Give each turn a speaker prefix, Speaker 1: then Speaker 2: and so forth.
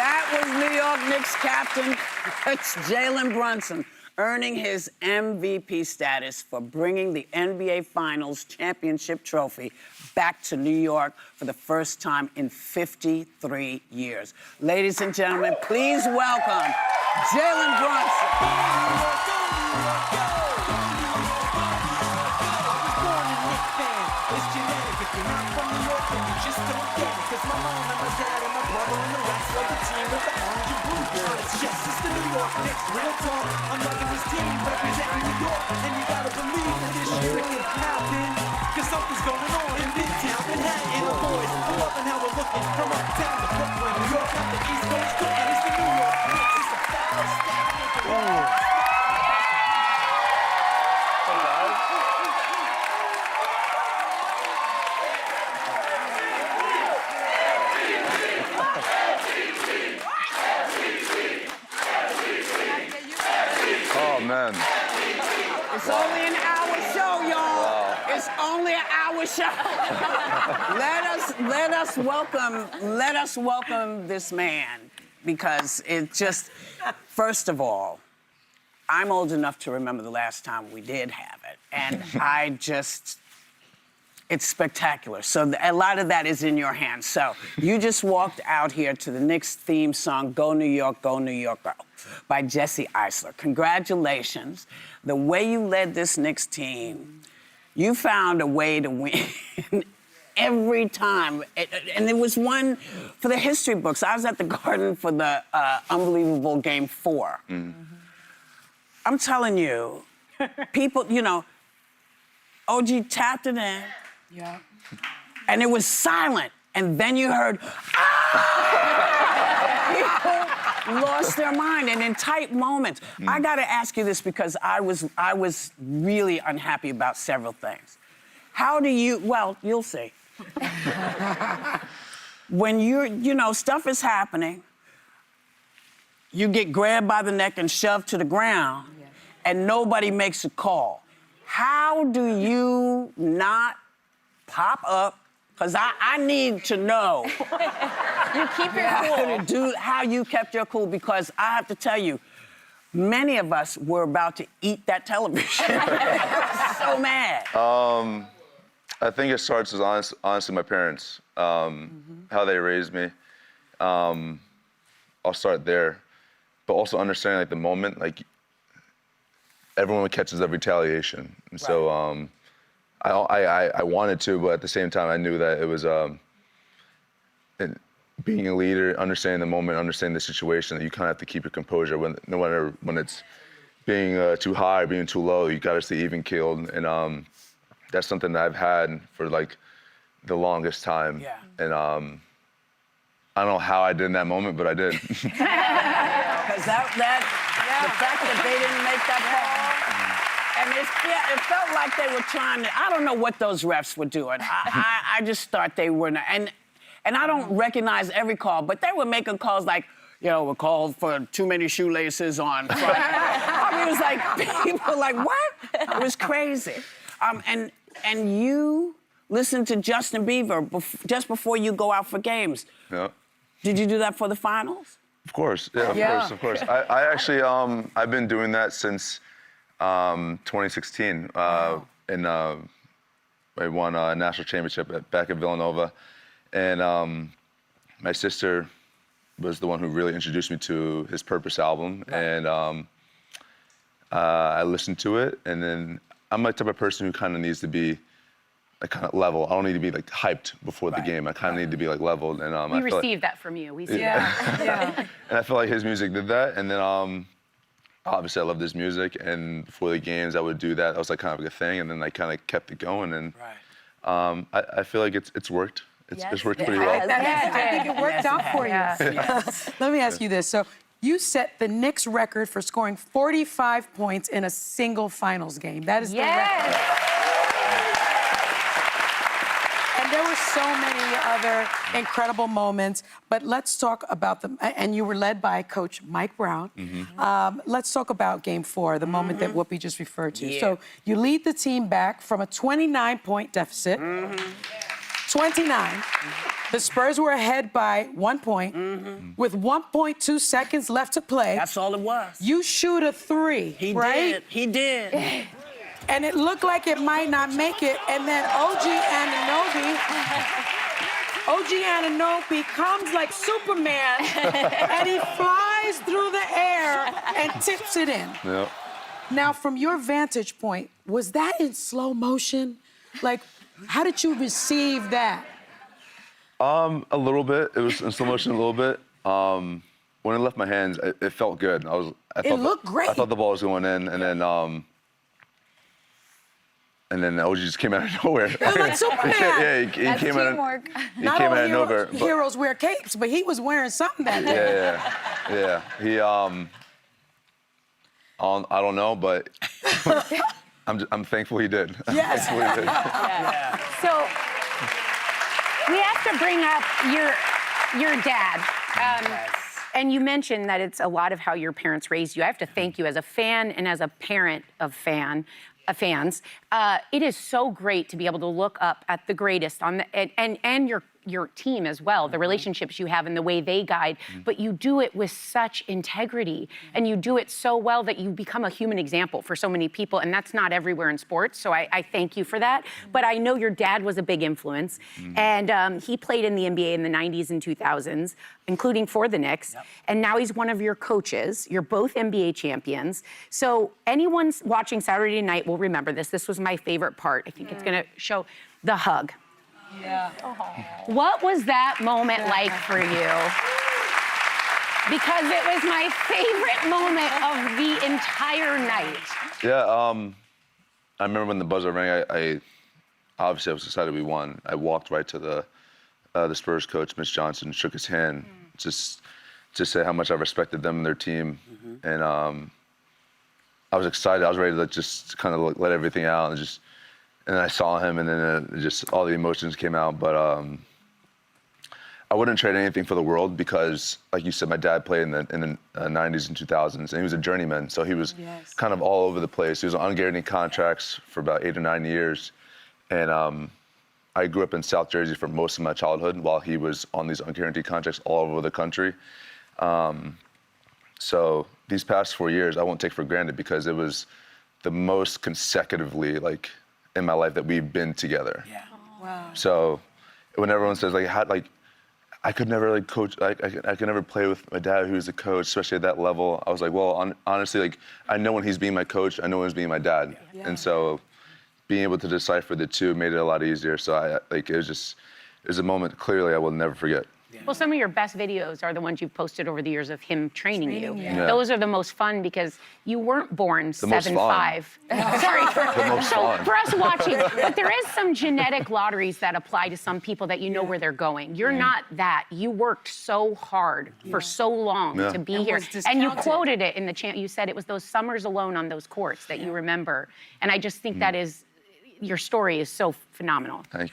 Speaker 1: That was New York Knicks captain, it's Jalen Brunson, earning his MVP status for bringing the NBA Finals championship trophy back to New York for the first time in 53 years. Ladies and gentlemen, please welcome Jalen Brunson.
Speaker 2: Real talk, I'm loving this team, representing New York, and you gotta believe that this shit can happen, cause something's going on in Midtown, Manhattan, the boys, I'm loving how we're looking, from uptown to Brooklyn, New York, up the East Coast, and it's the New York Knicks, it's a foul step.
Speaker 3: Oh, man.
Speaker 1: It's only an hour show, y'all. Wow. It's only an hour show. let us welcome this man, because it just, first of all, I'm old enough to remember the last time we did have it, and it's spectacular. So a lot of that is in your hands. So you just walked out here to the Knicks theme song, Go New York, Go, Go, by Jesse Eisler. Congratulations. The way you led this Knicks team, you found a way to win every time. And there was one for the history books. I was at the Garden for the unbelievable Game 4. Mm-hmm. I'm telling you, people, you know, OG tapped it in.
Speaker 4: Yeah.
Speaker 1: And it was silent. And then you heard, people lost their mind. And in tight moments, I gotta ask you this, because I was really unhappy about several things. How do you, well, you'll see. When you know, stuff is happening, you get grabbed by the neck and shoved to the ground, and nobody makes a call. How do you not pop up? Because I need to know.
Speaker 4: You keep your cool.
Speaker 1: How you kept your cool, because I have to tell you, many of us were about to eat that television. So mad.
Speaker 3: I think it starts with honestly my parents, how they raised me. I'll start there, but also understanding like the moment, like everyone catches that retaliation, and so I wanted to, but at the same time I knew that it was being a leader, understanding the moment, understanding the situation, that you kind of have to keep your composure when it's being too high, being too low. You got to stay even keeled, and that's something that I've had for like the longest time.
Speaker 1: Yeah.
Speaker 3: And I don't know how I did in that moment, but I did.
Speaker 1: Because the fact that they didn't make that call, and it felt like they were trying to, I don't know what those refs were doing. I just thought they were not, and I don't recognize every call, but they were making calls like, you know, we're called for too many shoelaces on Friday. I mean, it was like, people like, what? It was crazy. And you listen to Justin Bieber just before you go out for games.
Speaker 3: Yeah.
Speaker 1: Did you do that for the finals?
Speaker 3: Of course, of course. I actually, I've been doing that since 2016. Wow. I won a national championship back at Villanova. And my sister was the one who really introduced me to his Purpose album. Right. And I listened to it, and then I'm the type of person who kind of needs to be like kind of level. I don't need to be like hyped before the game. I kind of need to be like leveled. And
Speaker 4: we received that from you. We see that.
Speaker 3: Yeah. And I feel like his music did that. And then obviously I love this music. And before the games, I would do that. That was like kind of like a thing. And then I kind of kept it going. And I feel like it's worked. It's worked pretty well.
Speaker 4: I think it worked out for you.
Speaker 5: Let me ask you this. So you set the Knicks record for scoring 45 points in a single finals game. That is the record. And there were so many other incredible moments, but let's talk about them. And you were led by Coach Mike Brown. Mm-hmm. Let's talk about Game 4, the moment that Whoopi just referred to. Yeah. So you lead the team back from a 29-point deficit. 29. The Spurs were ahead by 1 point with 1.2 seconds left to play.
Speaker 1: That's all it was.
Speaker 5: You shoot a three,
Speaker 1: He
Speaker 5: right?
Speaker 1: did. He did.
Speaker 5: And it looked like it might not make it. And then OG Anunoby comes like Superman and he flies through the air and tips it in.
Speaker 3: Yep.
Speaker 5: Now, from your vantage point, was that in slow motion? Like, how did you receive that?
Speaker 3: A little bit. It was in slow motion a little bit. When it left my hands, it felt good. I thought
Speaker 5: looked great.
Speaker 3: I thought the ball was going in, and then OG just came out of nowhere.
Speaker 5: Like Superman.
Speaker 3: Yeah, he
Speaker 4: That's
Speaker 3: came out of
Speaker 4: teamwork.
Speaker 5: Not
Speaker 3: came
Speaker 5: all
Speaker 3: out of nowhere.
Speaker 5: heroes wear capes, but he was wearing something that day.
Speaker 3: Yeah. He I don't know, but I'm thankful he did.
Speaker 5: Yes.
Speaker 3: I'm thankful he did.
Speaker 4: So we have to bring up your dad. And you mentioned that it's a lot of how your parents raised you. I have to thank you as a fan and as a parent of fans. It is so great to be able to look up at the greatest on the and your team as well, the relationships you have and the way they guide, but you do it with such integrity and you do it so well that you become a human example for so many people, and that's not everywhere in sports, so I thank you for that. But I know your dad was a big influence, and he played in the NBA in the 90s and 2000s, including for the Knicks, and now he's one of your coaches. You're both NBA champions. So anyone watching Saturday night will remember this. This was my favorite part. I think it's gonna show the hug.
Speaker 5: Yeah.
Speaker 4: What was that moment like for you? Because it was my favorite moment of the entire night.
Speaker 3: Yeah, I remember when the buzzer rang, I obviously I was excited we won. I walked right to the Spurs coach, Mitch Johnson, shook his hand, just to say how much I respected them and their team. And I was excited. I was ready to just kind of let everything out and then I saw him, and then just all the emotions came out. But I wouldn't trade anything for the world because, like you said, my dad played in the 90s and 2000s, and he was a journeyman, so he was kind of all over the place. He was on unguaranteed contracts for about 8 or 9 years, and I grew up in South Jersey for most of my childhood while he was on these unguaranteed contracts all over the country. So these past 4 years, I won't take for granted because it was the most consecutively, like, in my life that we've been together.
Speaker 1: Yeah.
Speaker 5: Wow.
Speaker 3: So when everyone says I could never coach, I could never play with my dad who's a coach, especially at that level. I was like, well, honestly, I know when he's being my coach, I know when he's being my dad.
Speaker 5: Yeah.
Speaker 3: And so being able to decipher the two made it a lot easier. So it was a moment clearly I will never forget.
Speaker 4: Well, some of your best videos are the ones you've posted over the years of him training you.
Speaker 3: Yeah.
Speaker 4: Those are the most fun because you weren't born
Speaker 3: The most
Speaker 4: 7'5". Sorry,
Speaker 3: most fun.
Speaker 4: for us watching, but there is some genetic lotteries that apply to some people that you know where they're going. You're not that. You worked so hard for so long to be here.
Speaker 5: was
Speaker 4: And you
Speaker 5: discounted.
Speaker 4: quoted it in the chant. You said it was those summers alone on those courts that you remember. And I just think that is, your story is so phenomenal.
Speaker 3: Thank you.